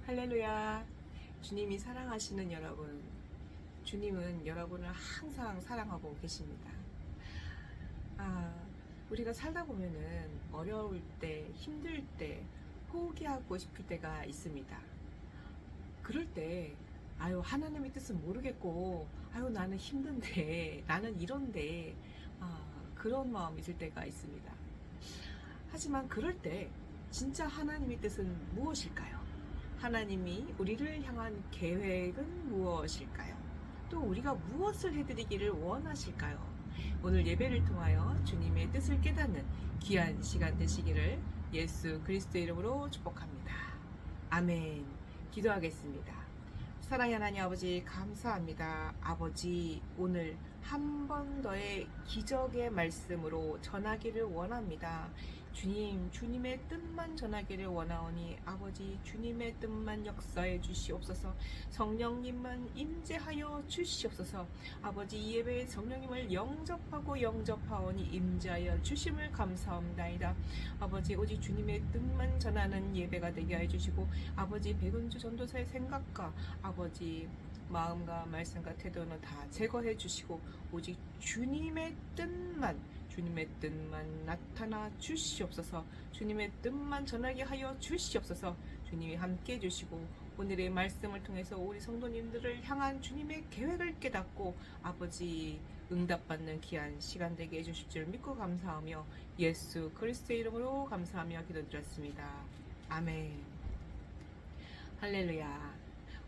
할렐루야. 주님이 사랑하시는 여러분, 주님은 여러분을 항상 사랑하고 계십니다. 아, 우리가 살다 보면은 어려울 때, 힘들 때, 포기하고 싶을 때가 있습니다. 그럴 때, 아유, 하나님의 뜻은 모르겠고, 아유, 나는 힘든데, 나는 이런데, 그런 마음이 들 때가 있습니다. 하지만 그럴 때, 진짜 하나님의 뜻은 무엇일까요? 하나님이 우리를 향한 계획은 무엇일까요? 또 우리가 무엇을 해드리기를 원하실까요? 오늘 예배를 통하여 주님의 뜻을 깨닫는 귀한 시간 되시기를 예수 그리스도의 이름으로 축복합니다. 아멘. 기도하겠습니다. 사랑의 하나님 아버지 감사합니다. 아버지 오늘 한 번 더의 기적의 말씀으로 전하기를 원합니다. 주님, 주님의 뜻만 전하기를 원하오니 아버지 주님의 뜻만 역사해 주시옵소서. 성령님만 임재하여 주시옵소서. 아버지 이 예배에 성령님을 영접하오니 임재하여 주심을 감사합니다. 아버지 오직 주님의 뜻만 전하는 예배가 되게 해주시고 아버지 백은주 전도사의 생각과 아버지 마음과 말씀과 태도는 다 제거해 주시고 오직 주님의 뜻만 나타나 주시옵소서. 주님의 뜻만 전하게 하여 주시옵소서. 주님이 함께 해주시고 오늘의 말씀을 통해서 우리 성도님들을 향한 주님의 계획을 깨닫고 아버지 응답받는 귀한 시간 되게 해주실 줄 믿고 감사하며 예수 그리스도의 이름으로 감사하며 기도드렸습니다. 아멘. 할렐루야.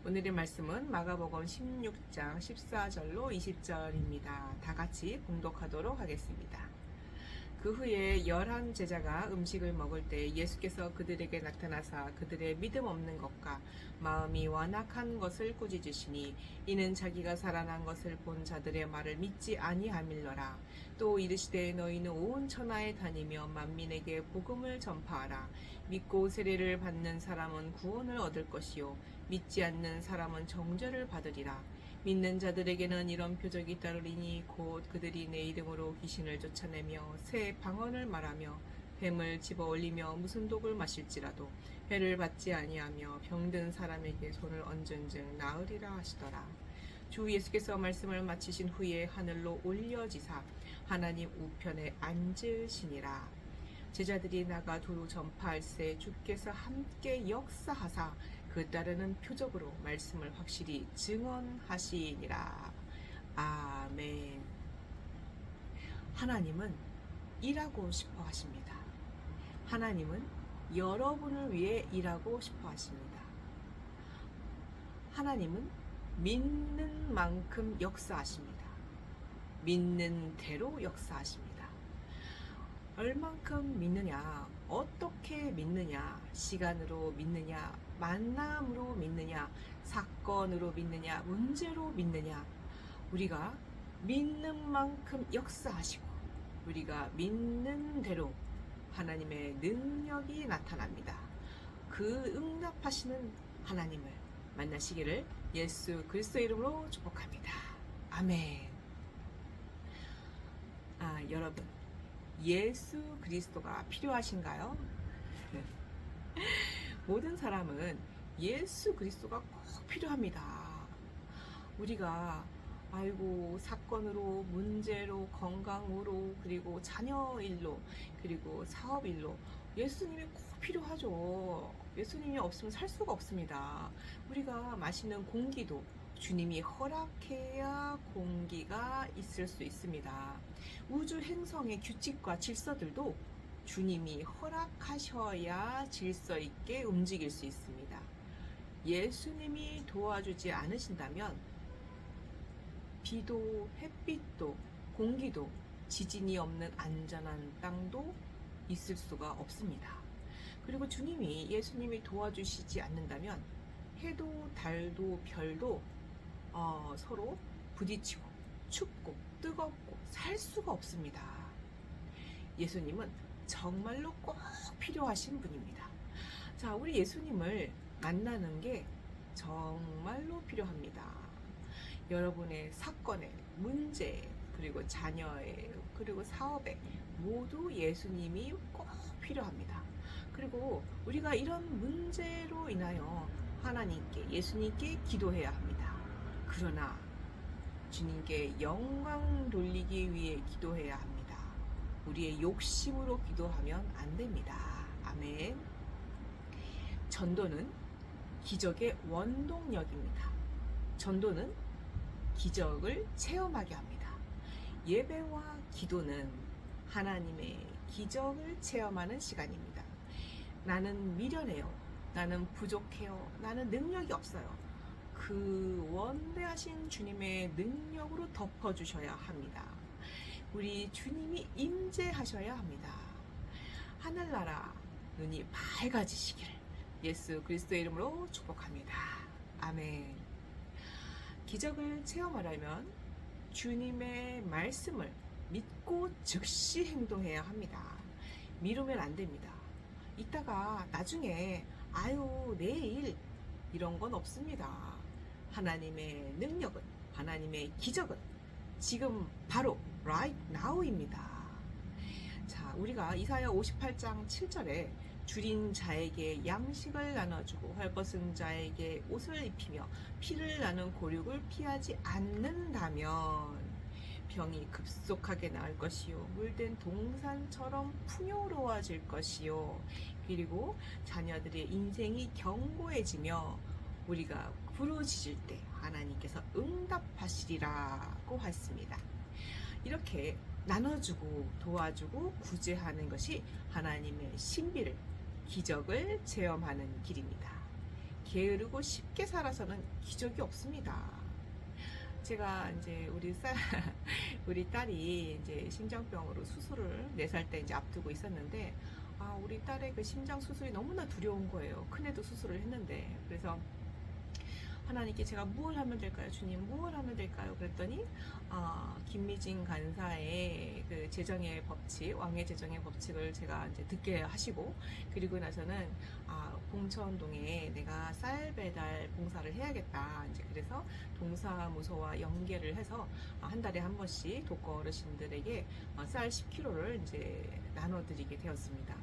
오늘의 말씀은 마가복음 16장 14절로 20절입니다. 다 같이 봉독하도록 하겠습니다. 그 후에 11 제자가 음식을 먹을 때 예수께서 그들에게 나타나사 그들의 믿음 없는 것과 마음이 완악한 것을 꾸짖으시니 이는 자기가 살아난 것을 본 자들의 말을 믿지 아니함일러라. 또 이르시되 너희는 온 천하에 다니며 만민에게 복음을 전파하라. 믿고 세례를 받는 사람은 구원을 얻을 것이요 믿지 않는 사람은 정죄를 받으리라. 믿는 자들에게는 이런 표적이 따르리니 곧 그들이 내 이름으로 귀신을 쫓아내며 새 방언을 말하며 뱀을 집어 올리며 무슨 독을 마실지라도 해를 받지 아니하며 병든 사람에게 손을 얹은즉 나으리라 하시더라. 주 예수께서 말씀을 마치신 후에 하늘로 올려지사 하나님 우편에 앉으시니라. 제자들이 나가 두루 전파할새 주께서 함께 역사하사 그 따르는 표적으로 말씀을 확실히 증언하시니라. 아멘. 하나님은 일하고 싶어 하십니다. 하나님은 여러분을 위해 일하고 싶어 하십니다. 하나님은 믿는 만큼 역사하십니다. 믿는 대로 역사하십니다. 얼만큼 믿느냐, 어떻게 믿느냐, 시간으로 믿느냐, 만남으로 믿느냐, 사건으로 믿느냐, 문제로 믿느냐, 우리가 믿는 만큼 역사하시고 우리가 믿는 대로 하나님의 능력이 나타납니다. 그 응답하시는 하나님을 만나시기를 예수 그리스도의 이름으로 축복합니다. 아멘. 여러분 예수 그리스도가 필요하신가요? 모든 사람은 예수 그리스도가 꼭 필요합니다. 우리가 아이고 사건으로 문제로 건강으로 그리고 자녀 일로 그리고 사업 일로 예수님이 꼭 필요하죠. 예수님이 없으면 살 수가 없습니다. 우리가 마시는 공기도 주님이 허락해야 공기가 있을 수 있습니다. 우주 행성의 규칙과 질서들도 주님이 허락하셔야 질서 있게 움직일 수 있습니다. 예수님이 도와주지 않으신다면 비도 햇빛도 공기도 지진이 없는 안전한 땅도 있을 수가 없습니다. 그리고 예수님이 도와주시지 않는다면 해도 달도 별도 서로 부딪히고 춥고 뜨겁고 살 수가 없습니다. 예수님은 정말로 꼭 필요하신 분입니다. 자, 우리 예수님을 만나는 게 정말로 필요합니다. 여러분의 사건에, 문제, 그리고 자녀에, 그리고 사업에 모두 예수님이 꼭 필요합니다. 그리고 우리가 이런 문제로 인하여 하나님께, 예수님께 기도해야 합니다. 그러나 주님께 영광 돌리기 위해 기도해야 합니다. 우리의 욕심으로 기도하면 안 됩니다. 아멘. 전도는 기적의 원동력입니다. 전도는 기적을 체험하게 합니다. 예배와 기도는 하나님의 기적을 체험하는 시간입니다. 나는 미련해요. 나는 부족해요. 나는 능력이 없어요. 그 원대하신 주님의 능력으로 덮어주셔야 합니다. 우리 주님이 임재하셔야 합니다. 하늘나라 눈이 밝아지시기를 예수 그리스도의 이름으로 축복합니다. 아멘. 기적을 체험하려면 주님의 말씀을 믿고 즉시 행동해야 합니다. 미루면 안 됩니다. 이따가 나중에 아유 내일 이런 건 없습니다. 하나님의 능력은, 하나님의 기적은 지금 바로 right now입니다. 자, 우리가 이사야 58장 7절에 줄인 자에게 양식을 나눠주고 헐벗은 자에게 옷을 입히며 피를 나는 고륙을 피하지 않는다면 병이 급속하게 나을 것이요 물된 동산처럼 풍요로워질 것이요 그리고 자녀들의 인생이 견고해지며 우리가 부르짖을 때 하나님께서 응답하시리라고 했습니다. 이렇게 나눠주고 도와주고 구제하는 것이 하나님의 신비를, 기적을 체험하는 길입니다. 게으르고 쉽게 살아서는 기적이 없습니다. 제가 이제 우리 딸이 이제 심장병으로 수술을 4살 때 이제 앞두고 있었는데, 우리 딸의 그 심장 수술이 너무나 두려운 거예요. 큰애도 수술을 했는데. 그래서 하나님께 제가 무엇을 하면 될까요? 주님, 무엇을 하면 될까요? 그랬더니 김미진 간사의 그 재정의 법칙, 왕의 재정의 법칙을 제가 이제 듣게 하시고, 그리고 나서는 봉천동에 내가 쌀 배달 봉사를 해야겠다. 이제 그래서 동사무소와 연계를 해서 한 달에 한 번씩 독거 어르신들에게 쌀 10kg를 이제 나눠드리게 되었습니다.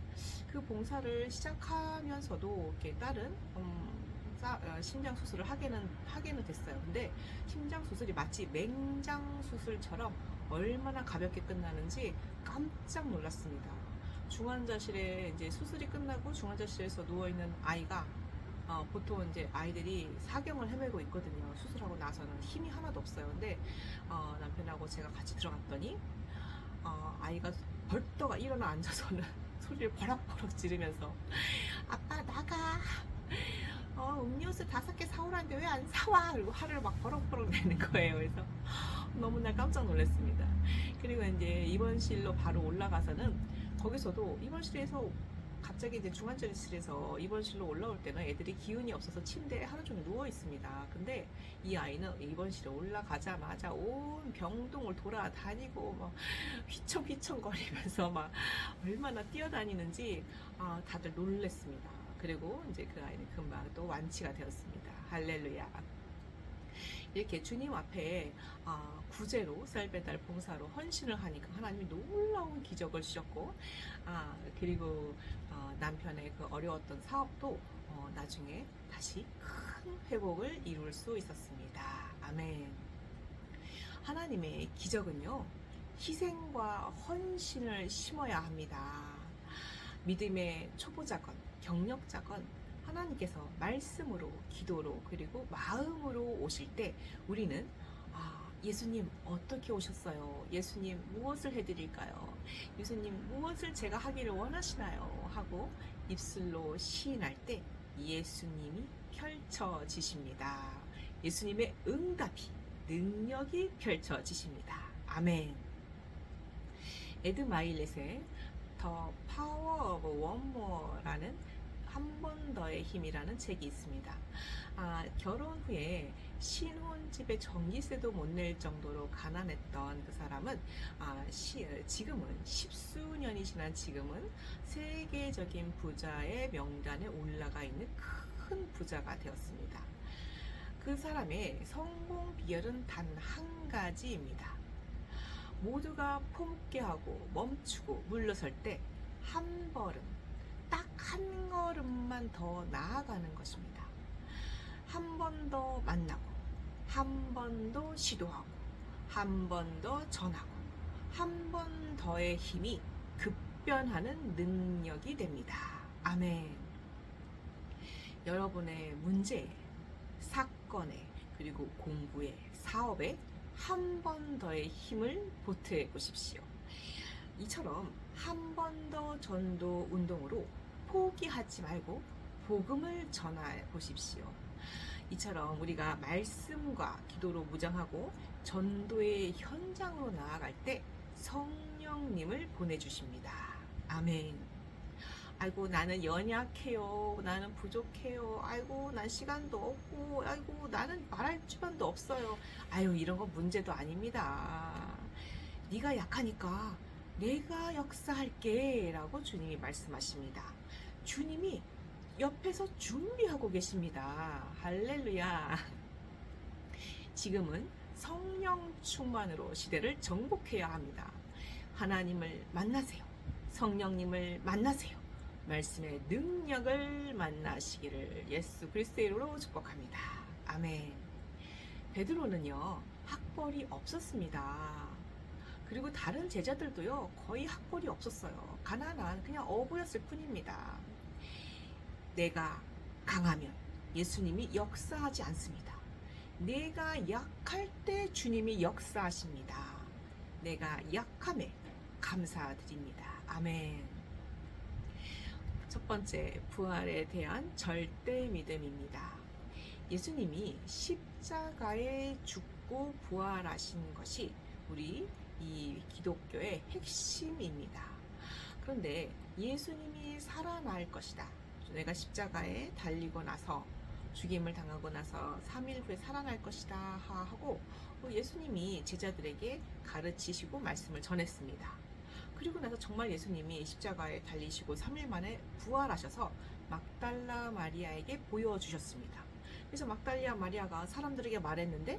그 봉사를 시작하면서도 이렇게 딸은 심장 수술을 하게는 됐어요. 근데 심장 수술이 마치 맹장 수술처럼 얼마나 가볍게 끝나는지 깜짝 놀랐습니다. 중환자실에 이제 수술이 끝나고 중환자실에서 누워 있는 아이가 보통 이제 아이들이 사경을 헤매고 있거든요. 수술하고 나서는 힘이 하나도 없어요. 근데 남편하고 제가 같이 들어갔더니 아이가 벌떡 일어나 앉아서는 소리를 버럭버럭 지르면서 아빠 나가. 음료수 5개 사오라는데 왜 안 사와? 그리고 화를 막 버럭버럭 내는 거예요. 그래서 너무나 깜짝 놀랐습니다. 그리고 이제 입원실로 바로 올라가서는 거기서도 입원실에서 갑자기 이제 중환자실에서 입원실로 올라올 때는 애들이 기운이 없어서 침대에 하루 종일 누워 있습니다. 근데 이 아이는 입원실에 올라가자마자 온 병동을 돌아다니고 막 휘청휘청거리면서 막 얼마나 뛰어다니는지 다들 놀랬습니다. 그리고 이제 그 아이는 금방 또 완치가 되었습니다. 할렐루야. 이렇게 주님 앞에 구제로 쌀배달 봉사로 헌신을 하니까 하나님이 놀라운 기적을 주셨고, 그리고 남편의 그 어려웠던 사업도 나중에 다시 큰 회복을 이룰 수 있었습니다. 아멘. 하나님의 기적은요, 희생과 헌신을 심어야 합니다. 믿음의 초보자건 경력자건 하나님께서 말씀으로, 기도로, 그리고 마음으로 오실 때 우리는 예수님 어떻게 오셨어요? 예수님 무엇을 해드릴까요? 예수님 무엇을 제가 하기를 원하시나요? 하고 입술로 시인할 때 예수님이 펼쳐지십니다. 예수님의 응답이, 능력이 펼쳐지십니다. 아멘. 에드 마일렛의 The Power of One More라는 한 번 더의 힘이라는 책이 있습니다. 결혼 후에 신혼집에 전기세도 못 낼 정도로 가난했던 그 사람은 지금은 10수년이 지난 지금은 세계적인 부자의 명단에 올라가 있는 큰 부자가 되었습니다. 그 사람의 성공 비결은 단 한 가지입니다. 모두가 포먹게 하고 멈추고 물러설 때 한 걸음, 딱 한 걸음만 더 나아가는 것입니다. 번 더 만나고, 한 번 더 시도하고, 한 번 더 전하고, 한 번 더의 힘이 급변하는 능력이 됩니다. 아멘. 여러분의 문제, 사건에, 그리고 공부에, 사업에 한 번 더의 힘을 보태어 보십시오. 이처럼 한 번 더 전도 운동으로 포기하지 말고 복음을 전해 보십시오. 이처럼 우리가 말씀과 기도로 무장하고 전도의 현장으로 나아갈 때 성령님을 보내주십니다. 아멘. 아이고 나는 연약해요. 나는 부족해요. 아이고 난 시간도 없고 아이고 나는 말할 주변도 없어요. 아유 이런 건 문제도 아닙니다. 네가 약하니까 내가 역사할게 라고 주님이 말씀하십니다. 주님이 옆에서 준비하고 계십니다. 할렐루야. 지금은 성령 충만으로 시대를 정복해야 합니다. 하나님을 만나세요. 성령님을 만나세요. 말씀의 능력을 만나시기를 예수 그리스도의 이름으로 축복합니다. 아멘. 베드로는요 학벌이 없었습니다. 그리고 다른 제자들도요 거의 학벌이 없었어요. 가난한 그냥 어부였을 뿐입니다. 내가 강하면 예수님이 역사하지 않습니다. 내가 약할 때 주님이 역사하십니다. 내가 약함에 감사드립니다. 아멘. 첫 번째, 부활에 대한 절대 믿음입니다. 예수님이 십자가에 죽고 부활하신 것이 우리 이 기독교의 핵심입니다. 그런데 예수님이 살아날 것이다. 내가 십자가에 달리고 나서 죽임을 당하고 나서 3일 후에 살아날 것이다 하고 예수님이 제자들에게 가르치시고 말씀을 전했습니다. 그리고 나서 정말 예수님이 십자가에 달리시고 3일 만에 부활하셔서 막달라 마리아에게 보여주셨습니다. 그래서 막달라 마리아가 사람들에게 말했는데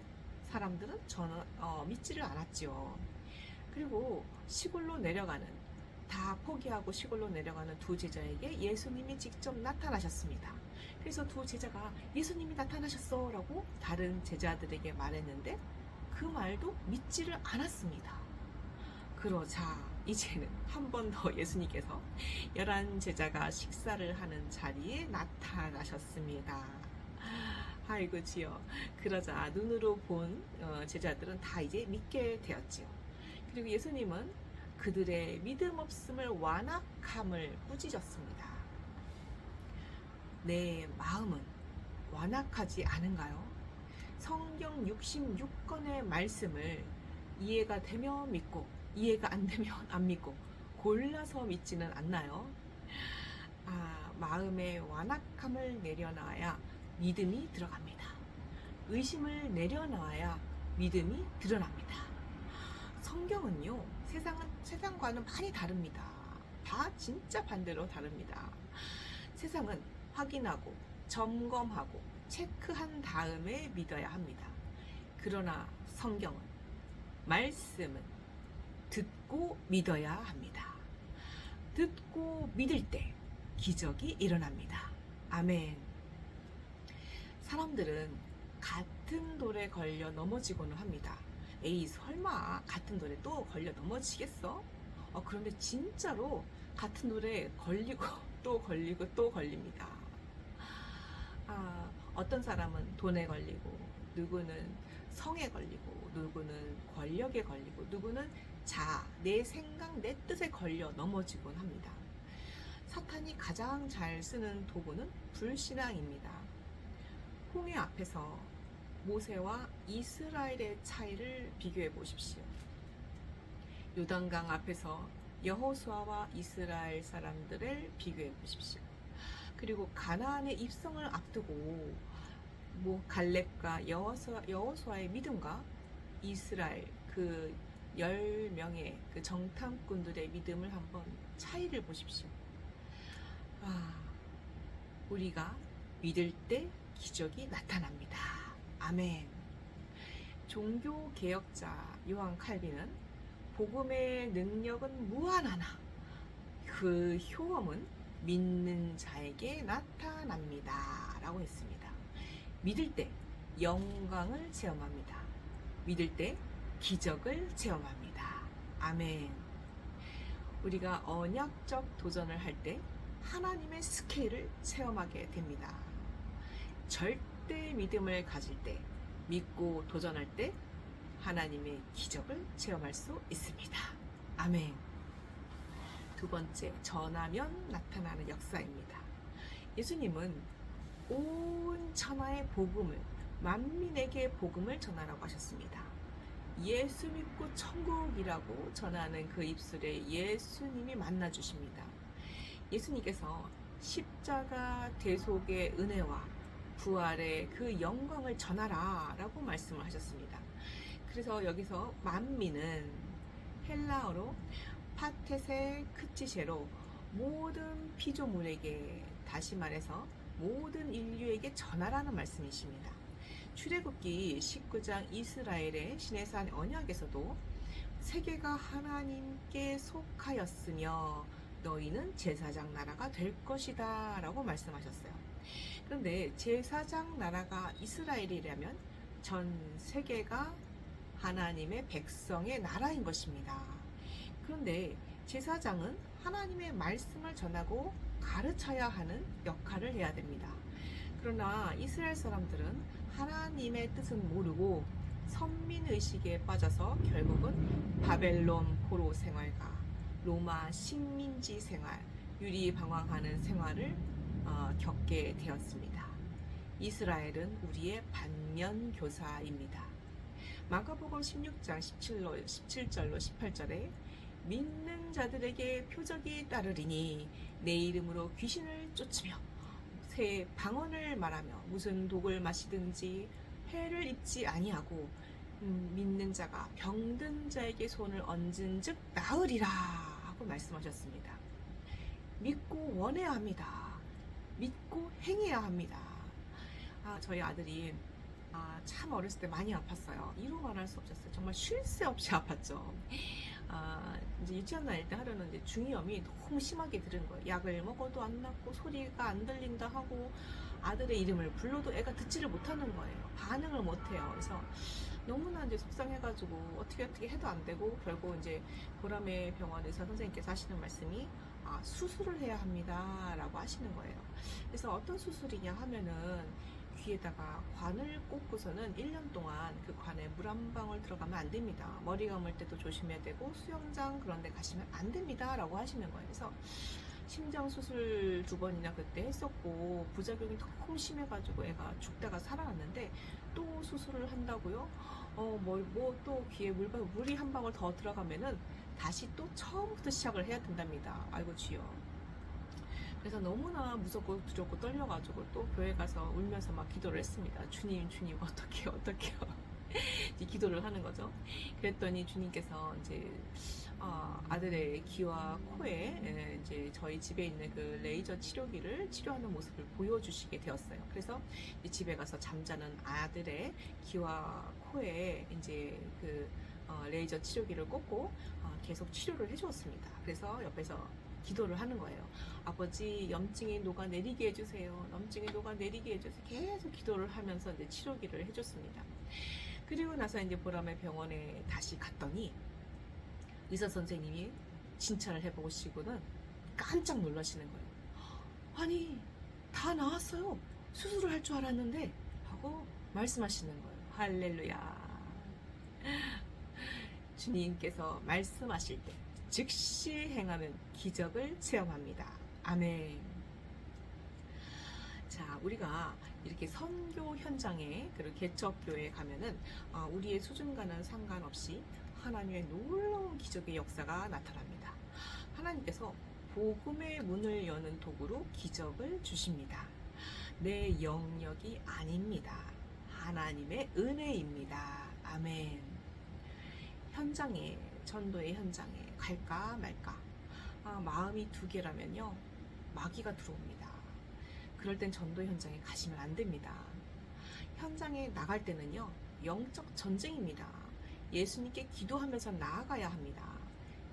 사람들은 믿지를 않았지요. 그리고 시골로 내려가는 다 포기하고 시골로 내려가는 두 제자에게 예수님이 직접 나타나셨습니다. 그래서 두 제자가 예수님이 나타나셨어 라고 다른 제자들에게 말했는데 그 말도 믿지를 않았습니다. 그러자 이제는 한 번 더 예수님께서 11제자가 식사를 하는 자리에 나타나셨습니다. 아이고 지요. 그러자 눈으로 본 제자들은 다 이제 믿게 되었지요. 그리고 예수님은 그들의 믿음 없음을 완악함을 꾸짖었습니다. 내 마음은 완악하지 않은가요? 성경 66권의 말씀을 이해가 되면 믿고 이해가 안 되면 안 믿고 골라서 믿지는 않나요? 마음의 완악함을 내려놔야 믿음이 들어갑니다. 의심을 내려놔야 믿음이 드러납니다. 성경은요, 세상과는 많이 다릅니다. 다 진짜 반대로 다릅니다. 세상은 확인하고 점검하고 체크한 다음에 믿어야 합니다. 그러나 성경은, 말씀은 듣고 믿어야 합니다. 듣고 믿을 때 기적이 일어납니다. 아멘. 사람들은 같은 돌에 걸려 넘어지고는 합니다. 에이 설마 같은 돌에 또 걸려 넘어지겠어? 그런데 진짜로 같은 돌에 걸리고 또 걸리고 또 걸립니다. 어떤 사람은 돈에 걸리고 누구는 성에 걸리고 누구는 권력에 걸리고 누구는 내 생각 내 뜻에 걸려 넘어지곤 합니다. 사탄이 가장 잘 쓰는 도구는 불신앙입니다. 홍해 앞에서 모세와 이스라엘의 차이를 비교해 보십시오. 요단강 앞에서 여호수아와 이스라엘 사람들을 비교해 보십시오. 그리고 가나안의 입성을 앞두고 갈렙과 여호수아의 믿음과 이스라엘 그 10명의 그 정탐꾼들의 믿음을 한번 차이를 보십시오. 우리가 믿을 때 기적이 나타납니다. 아멘. 종교 개혁자 요한 칼빈은 복음의 능력은 무한하나 그 효험은 믿는 자에게 나타납니다 라고 했습니다. 믿을 때 영광을 체험합니다. 믿을 때 기적을 체험합니다. 아멘. 우리가 언약적 도전을 할 때 하나님의 스케일을 체험하게 됩니다. 절대 믿음을 가질 때, 믿고 도전할 때 하나님의 기적을 체험할 수 있습니다. 아멘. 두 번째, 전하면 나타나는 역사입니다. 예수님은 온 천하의 복음을, 만민에게 복음을 전하라고 하셨습니다. 예수 믿고 천국이라고 전하는 그 입술에 예수님이 만나주십니다. 예수님께서 십자가 대속의 은혜와 부활의 그 영광을 전하라 라고 말씀을 하셨습니다. 그래서 여기서 만민은 헬라어로 파테세 크티셰로 모든 피조물에게, 다시 말해서 모든 인류에게 전하라는 말씀이십니다. 출애굽기 19장 이스라엘의 시내산 언약에서도 세계가 하나님께 속하였으며 너희는 제사장 나라가 될 것이다 라고 말씀하셨어요. 그런데 제사장 나라가 이스라엘이라면 전 세계가 하나님의 백성의 나라인 것입니다. 그런데 제사장은 하나님의 말씀을 전하고 가르쳐야 하는 역할을 해야 됩니다. 그러나 이스라엘 사람들은 하나님의 뜻은 모르고 선민의식에 빠져서 결국은 바벨론 포로 생활과 로마 식민지 생활, 유리방황하는 생활을 겪게 되었습니다. 이스라엘은 우리의 반면교사입니다. 마가복음 16장 17절로 18절에 믿는 자들에게 표적이 따르리니 내 이름으로 귀신을 쫓으며 새 방언을 말하며 무슨 독을 마시든지 해를 입지 아니하고 믿는 자가 병든 자에게 손을 얹은 즉 나으리라 하고 말씀하셨습니다. 믿고 원해야 합니다. 믿고 행해야 합니다. 저희 아들이 참 어렸을 때 많이 아팠어요. 이루 말할 수 없었어요. 정말 쉴 새 없이 아팠죠. 이제 유치원 다닐 때 하루는 이제 중이염이 너무 심하게 들은 거예요. 약을 먹어도 안 낫고 소리가 안 들린다 하고 아들의 이름을 불러도 애가 듣지를 못하는 거예요. 반응을 못해요. 그래서 너무나 이제 속상해가지고 어떻게 해도 안 되고 결국 이제 보람의 병원 의사 선생님께서 하시는 말씀이 수술을 해야 합니다 라고 하시는 거예요. 그래서 어떤 수술이냐 하면은 귀에다가 관을 꽂고서는 1년 동안 그 관에 물 한 방울 들어가면 안 됩니다. 머리 감을 때도 조심해야 되고 수영장 그런 데 가시면 안 됩니다 라고 하시는 거예요. 그래서 심장 수술 2번이나 그때 했었고 부작용이 너무 심해가지고 애가 죽다가 살아났는데 또 수술을 한다고요? 또 귀에 물이 한 방울 더 들어가면은 다시 또 처음부터 시작을 해야 된답니다. 아이고 주여. 그래서 너무나 무섭고 두렵고 떨려가지고 또 교회 가서 울면서 막 기도를 했습니다. 주님 어떡해요 기도를 하는 거죠. 그랬더니 주님께서 이제 아들의 귀와 코에 이제 저희 집에 있는 그 레이저 치료기를 치료하는 모습을 보여주시게 되었어요. 그래서 집에 가서 잠자는 아들의 귀와 코에 이제 그 레이저 치료기를 꽂고 계속 치료를 해주었습니다. 그래서 옆에서 기도를 하는 거예요. 아버지 염증이 녹아내리게 해주세요. 염증이 녹아내리게 해주세요. 계속 기도를 하면서 이제 치료기를 해줬습니다. 그리고 나서 이제 보람의 병원에 다시 갔더니 의사 선생님이 진찰을 해보시고는 깜짝 놀라시는 거예요. 아니 다 나았어요. 수술을 할 줄 알았는데 하고 말씀하시는 거예요. 할렐루야. 주님께서 말씀하실 때 즉시 행하는 기적을 체험합니다. 아멘. 자, 우리가 이렇게 선교 현장에 그리고 개척교회에 가면은 우리의 수준과는 상관없이 하나님의 놀라운 기적의 역사가 나타납니다. 하나님께서 복음의 문을 여는 도구로 기적을 주십니다. 내 영역이 아닙니다. 하나님의 은혜입니다. 아멘. 현장에, 전도의 현장에 갈까 말까 마음이 두 개라면요 마귀가 들어옵니다. 그럴 땐 전도 현장에 가시면 안 됩니다. 현장에 나갈 때는요 영적 전쟁입니다. 예수님께 기도하면서 나아가야 합니다.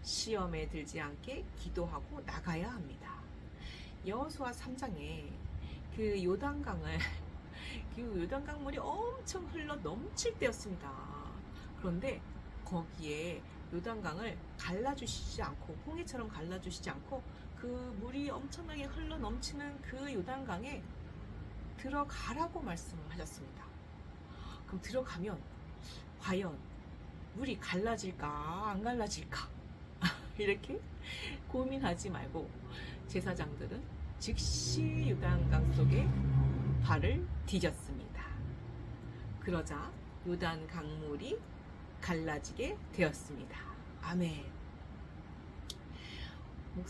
시험에 들지 않게 기도하고 나가야 합니다. 여호수아 3장에 그 요단강을 그 요단강 물이 엄청 흘러 넘칠 때였습니다. 그런데 거기에 요단강을 갈라주시지 않고, 홍해처럼 갈라주시지 않고, 그 물이 엄청나게 흘러 넘치는 그 요단강에 들어가라고 말씀을 하셨습니다. 그럼 들어가면 과연 물이 갈라질까 안 갈라질까 이렇게 고민하지 말고 제사장들은 즉시 요단강 속에 발을 디뎠습니다. 그러자 요단 강물이 갈라지게 되었습니다. 아멘.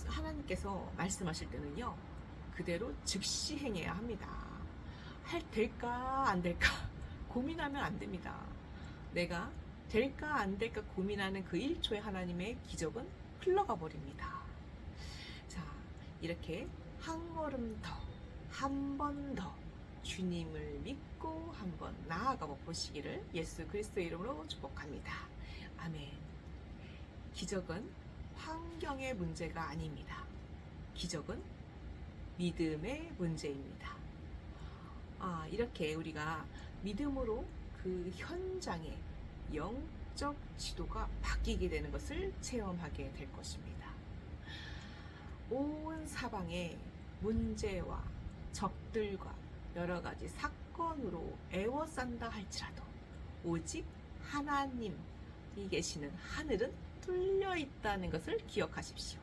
하나님께서 말씀하실 때는요, 그대로 즉시 행해야 합니다. 될까 안 될까 고민하면 안 됩니다. 내가 될까 안 될까 고민하는 그 1초에 하나님의 기적은 흘러가 버립니다. 자, 이렇게 한 걸음 더, 한 번 더 주님을 믿고 한번 나아가 보시기를 예수 그리스도의 이름으로 축복합니다. 아멘. 기적은 환경의 문제가 아닙니다. 기적은 믿음의 문제입니다. 이렇게 우리가 믿음으로 그 현장의 영적 지도가 바뀌게 되는 것을 체험하게 될 것입니다. 온 사방에 문제와 적들과 여러 가지 사건으로 애워싼다 할지라도 오직 하나님이 계시는 하늘은 뚫려 있다는 것을 기억하십시오.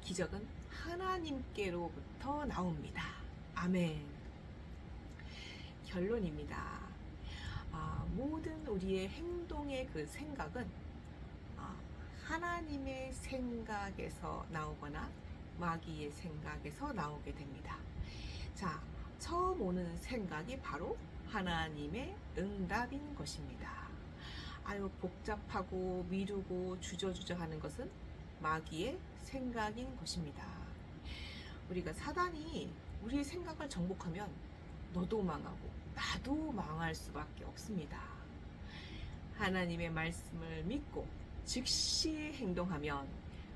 기적은 하나님께로부터 나옵니다. 아멘. 결론입니다. 모든 우리의 행동의 그 생각은 하나님의 생각에서 나오거나 마귀의 생각에서 나오게 됩니다. 자, 처음 오는 생각이 바로 하나님의 응답인 것입니다. 아유, 복잡하고 미루고 주저주저 하는 것은 마귀의 생각인 것입니다. 우리가 사단이 우리의 생각을 정복하면 너도 망하고 나도 망할 수밖에 없습니다. 하나님의 말씀을 믿고 즉시 행동하면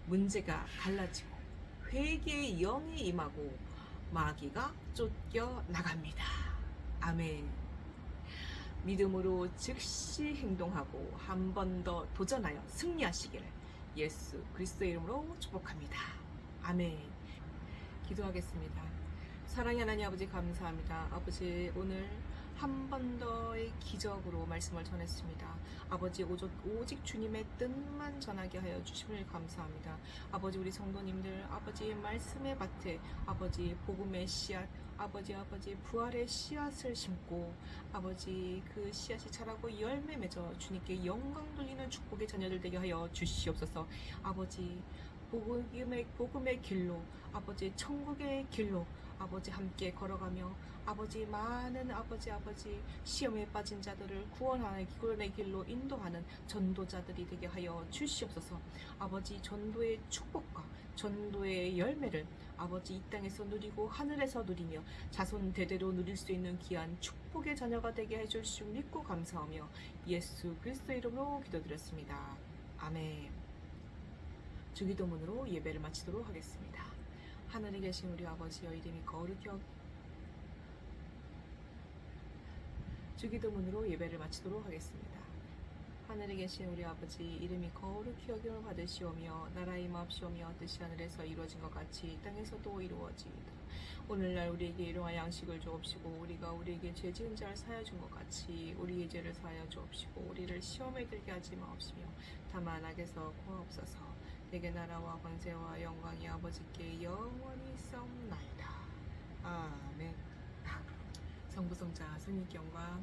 문제가 갈라지고 회개의 영이 임하고 마귀가 쫓겨나갑니다. 아멘. 믿음으로 즉시 행동하고 한 번 더 도전하여 승리하시기를 예수 그리스도의 이름으로 축복합니다. 아멘. 기도하겠습니다. 사랑의 하나님 아버지 감사합니다. 아버지, 오늘 한 번 더의 기적으로 말씀을 전했습니다. 아버지, 오직 주님의 뜻만 전하게 하여 주심을 감사합니다. 아버지, 우리 성도님들 아버지의 말씀의 밭에 아버지 복음의 씨앗, 아버지 부활의 씨앗을 심고 아버지 그 씨앗이 자라고 열매 맺어 주님께 영광 돌리는 축복의 자녀들 되게 하여 주시옵소서. 아버지, 복음의 길로, 아버지 천국의 길로 아버지 함께 걸어가며 아버지 많은 아버지 시험에 빠진 자들을 구원의 길로 인도하는 전도자들이 되게 하여 주시옵소서. 아버지, 전도의 축복과 전도의 열매를 아버지 이 땅에서 누리고 하늘에서 누리며 자손 대대로 누릴 수 있는 귀한 축복의 자녀가 되게 해줄 수 믿고 감사하며 예수 그리스도의 이름으로 기도드렸습니다. 아멘. 주기도문으로 예배를 마치도록 하겠습니다. 하늘에 계신 우리 아버지여, 이름이 거룩히 주기도문으로 예배를 마치도록 하겠습니다. 하늘에 계신 우리 아버지, 이름이 거룩히 여김을 받으시오며 나라의 임하옵시오며 뜻이 하늘에서 이루어진 것 같이 이 땅에서도 이루어지이다. 오늘날 우리에게 일용할 양식을 주옵시고 우리가 우리에게 죄 지은 자를 사하여 준 것 같이 우리의 죄를 사하여 주옵시고 우리를 시험에 들게 하지 마옵시며 다만 악에서 구하옵소서. 내게 나라와 권세와 영광이 아버지께 영원히 싸움나이다. 아멘. 성부 성자 성령께 영광.